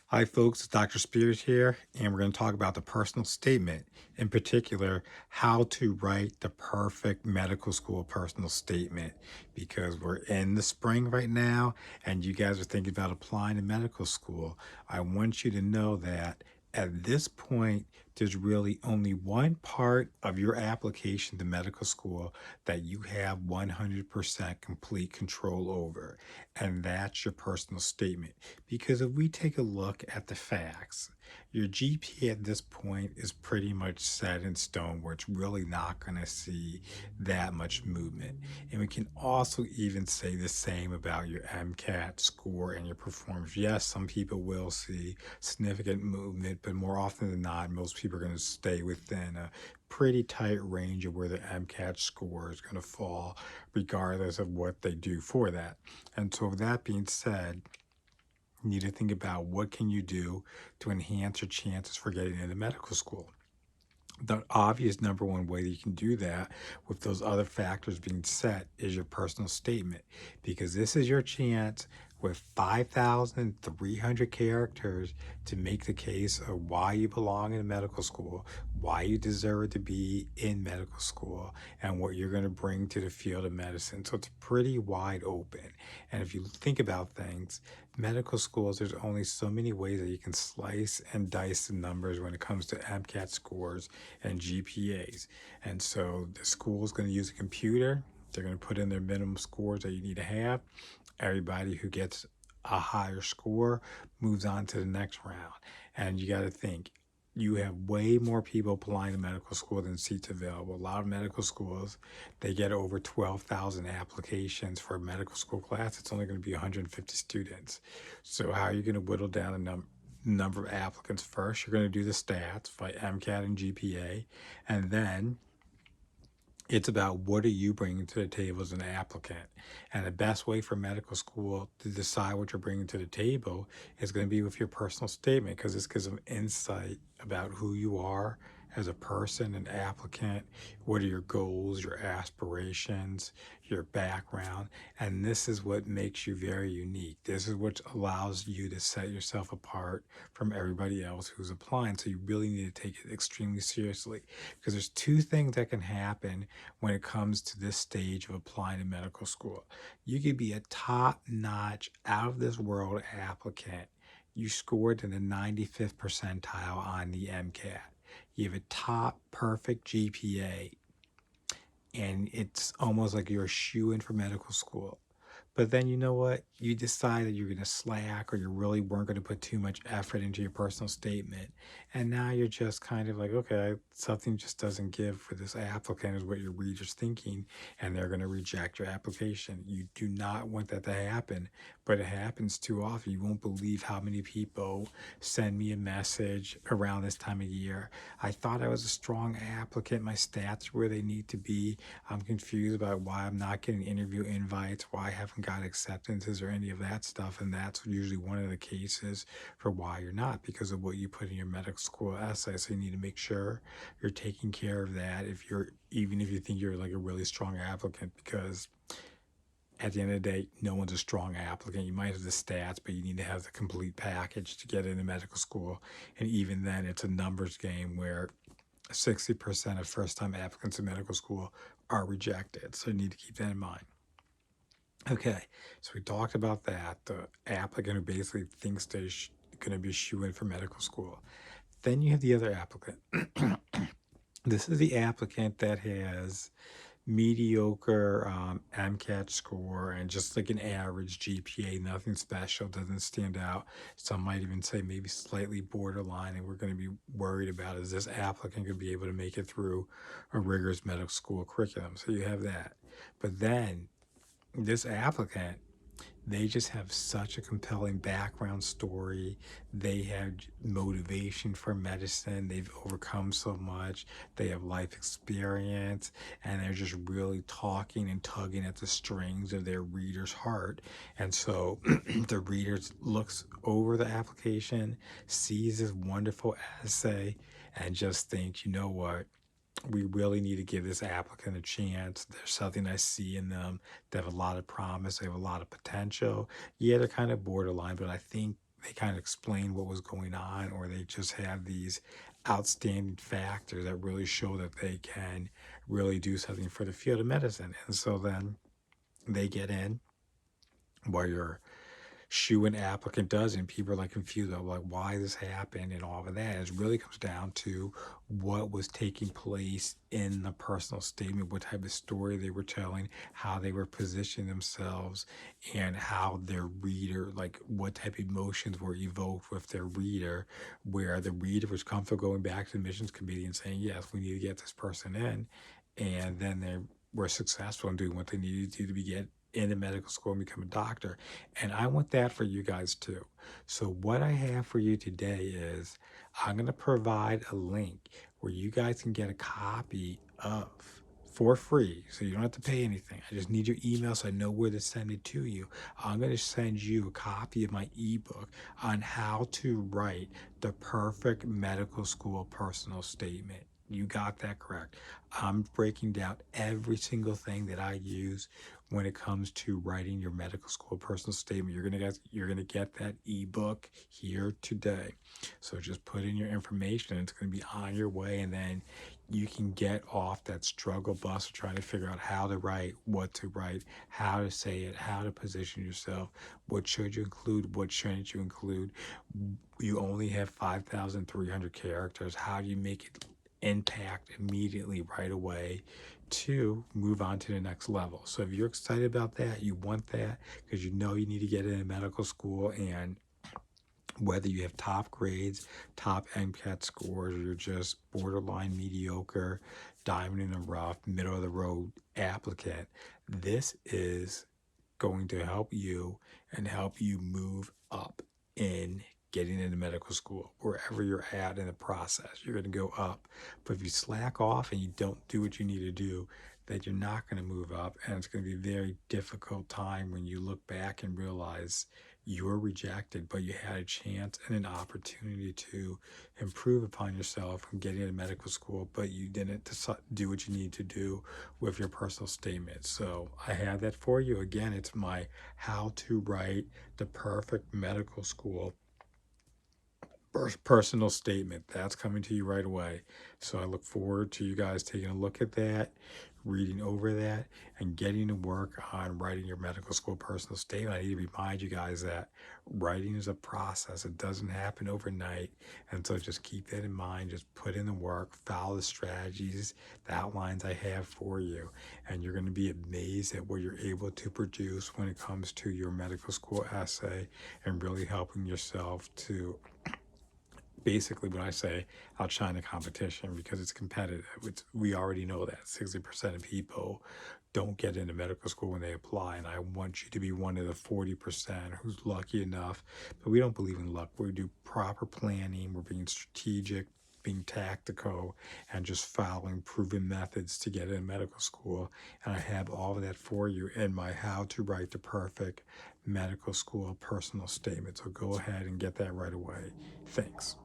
Hi, folks. It's Dr. Spears here, and we're going to talk about the personal statement, in particular, how to write the perfect medical school personal statement. Because we're in the spring right now, and you guys are thinking about applying to medical school. I want you to know that at this point, there's really only one part of your application to medical school that you have 100% complete control over, and that's your personal statement. Because if we take a look at the facts, your GPA at this point is pretty much set in stone where it's really not going to see that much movement. And we can also even say the same about your MCAT score and your performance. Yes, some people will see significant movement, but more often than not, most people are going to stay within a pretty tight range of where the MCAT score is going to fall, regardless of what they do for that. And so, with that being said, you need to think about what can you do to enhance your chances for getting into medical school. The obvious number one way that you can do that with those other factors being set is your personal statement, because this is your chance with 5,300 characters to make the case of why you belong in medical school, why you deserve to be in medical school, and what you're going to bring to the field of medicine. So it's pretty wide open. And if you think about things, medical schools, there's only so many ways that you can slice and dice the numbers when it comes to MCAT scores and GPAs. And so the school is going to use a computer. They're going to put in their minimum scores that you need to have. Everybody who gets a higher score moves on to the next round. And you got to think, you have way more people applying to medical school than seats available. A lot of medical schools, they get over 12,000 applications for a medical school class. It's only going to be 150 students. So how are you going to whittle down the number of applicants? First, you're going to do the stats by MCAT and GPA, and then it's about what are you bringing to the table as an applicant. And the best way for medical school to decide what you're bringing to the table is going to be with your personal statement, because this gives them insight about who you are as a person, an applicant, what are your goals, your aspirations, your background. And this is what makes you very unique. This is what allows you to set yourself apart from everybody else who's applying. So you really need to take it extremely seriously, because there's two things that can happen when it comes to this stage of applying to medical school. You could be a top-notch, out-of-this-world applicant. You scored in the 95th percentile on the MCAT. You have a top perfect GPA, and it's almost like you're a shoe-in for medical school. But then you know what? You decide that you're going to slack, or you really weren't going to put too much effort into your personal statement. And now you're just kind of like, okay, something just doesn't give for this applicant, is what your reader's thinking, and they're going to reject your application. You do not want that to happen, but it happens too often. You won't believe how many people send me a message around this time of year. I thought I was a strong applicant. My stats were where they need to be. I'm confused about why I'm not getting interview invites, why I haven't got acceptances or any of that stuff. And that's usually one of the cases for why you're not, because of what you put in your medical school essay. So you need to make sure you're taking care of that, even if you think you're like a really strong applicant, because at the end of the day, no one's a strong applicant. You might have the stats, but you need to have the complete package to get into medical school. And even then, it's a numbers game where 60% of first-time applicants in medical school are rejected. So you need to keep that in mind. Okay, so we talked about that. The applicant who basically thinks they're going to be shoo-in for medical school. Then you have the other applicant. This is the applicant that has mediocre MCAT score and just like an average GPA, nothing special, doesn't stand out. Some might even say maybe slightly borderline, and we're going to be worried about, is this applicant going to be able to make it through a rigorous medical school curriculum? So you have that. But then this applicant, they just have such a compelling background story. They have motivation for medicine. They've overcome so much. They have life experience, and they're just really talking and tugging at the strings of their reader's heart. And so the reader looks over the application, sees this wonderful essay, and just thinks, you know what? We really need to give this applicant a chance. There's something I see in them. They have a lot of promise. They have a lot of potential. Yeah, they're kind of borderline, but I think they kind of explain what was going on, or they just have these outstanding factors that really show that they can really do something for the field of medicine. And so then they get in while your shoe an applicant doesn't. People are like confused about like why this happened and all of that. It really comes down to what was taking place in the personal statement, what type of story they were telling, how they were positioning themselves, and how their reader, like what type of emotions were evoked with their reader, where the reader was comfortable going back to the admissions committee and saying, yes, we need to get this person in. And then they were successful in doing what they needed to do to be get into medical school and become a doctor. And I want that for you guys too. So what I have for you today is I'm going to provide a link where you guys can get a copy of for free. So you don't have to pay anything. I just need your email so I know where to send it to you. I'm going to send you a copy of my ebook on how to write the perfect medical school personal statement. You got that correct. I'm breaking down every single thing that I use when it comes to writing your medical school personal statement. You're gonna get that ebook here today. So just put in your information and it's gonna be on your way, and then you can get off that struggle bus of trying to figure out how to write, what to write, how to say it, how to position yourself, what should you include, what shouldn't you include. You only have 5,300 characters. How do you make it impact immediately right away to move on to the next level? So if you're excited about that, you want that because you know you need to get into medical school, and whether you have top grades, top MCAT scores, or you're just borderline mediocre, diamond in the rough, middle of the road applicant, this is going to help you and help you move up in getting into medical school. Wherever you're at in the process, you're going to go up. But if you slack off and you don't do what you need to do, then you're not going to move up, and it's going to be a very difficult time when you look back and realize you were rejected, but you had a chance and an opportunity to improve upon yourself and get into medical school, but you didn't do what you need to do with your personal statement. So I have that for you. Again, it's my how to write the perfect medical school personal statement. That's coming to you right away. So I look forward to you guys taking a look at that, reading over that, and getting to work on writing your medical school personal statement. I need to remind you guys that writing is a process. It doesn't happen overnight. And so just keep that in mind. Just put in the work, follow the strategies, the outlines I have for you, and you're going to be amazed at what you're able to produce when it comes to your medical school essay and really helping yourself to basically, when I say outshine the competition, because it's competitive. We already know that 60% of people don't get into medical school when they apply, and I want you to be one of the 40% who's lucky enough. But we don't believe in luck. We do proper planning. We're being strategic, being tactical, and just following proven methods to get into medical school. And I have all of that for you in my How to Write the Perfect Medical School Personal Statement. So go ahead and get that right away. Thanks.